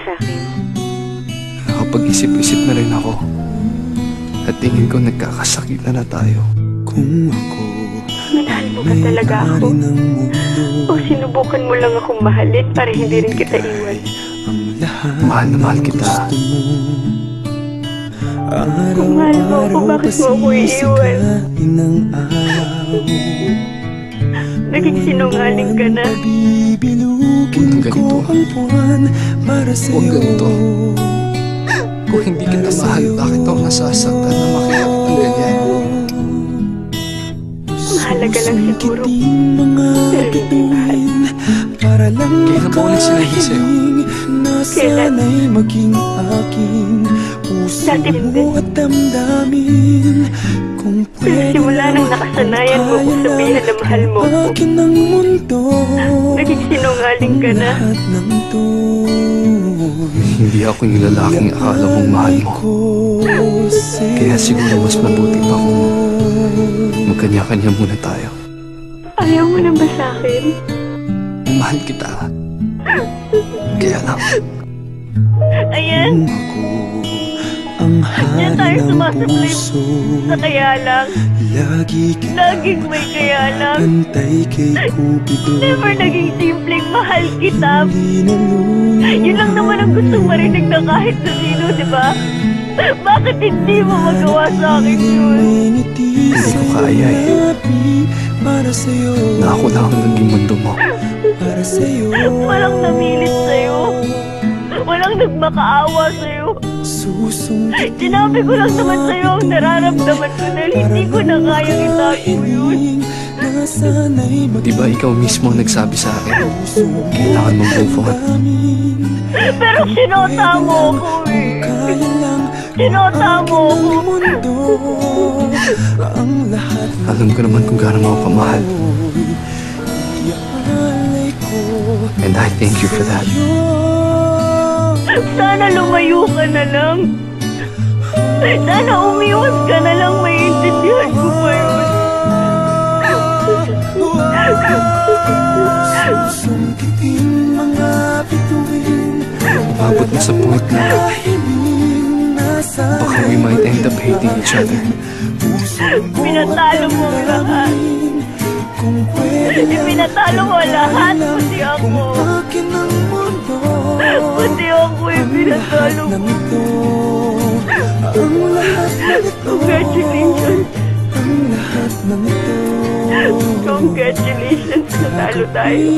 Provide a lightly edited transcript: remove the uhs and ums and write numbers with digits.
sa akin. Nakapag-isip-isip na rin ako. At tingin ko nagkakasakit na tayo. Kung ako Minahal mo ba talaga ako? O sinubukan mo lang akong mahalin para hindi rin kita iwan? Mahal na mahal kita. Kung mahal mo ako, bakit mo ako iiwan? Naging sinungaling ka na. Huwag ganito. Huwag ganito. Kung hindi kita mahal, bakit ako nasasaktan na makita kitang ganyan? Mahalaga lang siguro. Pero hindi mahal. Kailan ba ulit sinabi sa'yo? Kailan? Dati hindi. Pero simula nang nakasanayan mo kung sabihin na mahal mo ko, naging sinungaling ka na. Hindi ako yung lalaking akala mong mahal mo. Kaya siguro mas mabuti pa kung magkanya-kanya muna tayo. Ayaw mo na ba sa akin? Mahal kita. Kaya lang. Ayan. Diyan tayo sumasablay sa kaya lang. Laging may kaya lang. Never naging simpleng mahal kita. Yun lang naman ang gustong marinig na kahit sa sino, di ba? Bakit hindi mo magawa sa akin yun? Hindi ko kaya eh. Na ako lang ang naging mundo mo. Walang namilit sa'yo. Walang nagmakaawa sa'yo. Sinabi ko lang naman sa'yo ang nararamdaman ko dahil hindi ko na kayang itago yun. Di ba ikaw mismo nagsabi sa akin, kailangan mong move on? Pero sinota mo ako eh. Sinota mo ako. Alam ko naman kung gaano mo ako kamahal. And I thank you for that. Sana lumayo ka na lang. Sana umiwas ka na lang, maiintindihan ko pa yun. Umabot na sa point na baka we might end up hating each other. Pinatalo mo ang lahat. Pinatalo mo lahat, pati ako. Pati ako pinatalo mo. Congratulations. Congratulations, natalo tayo.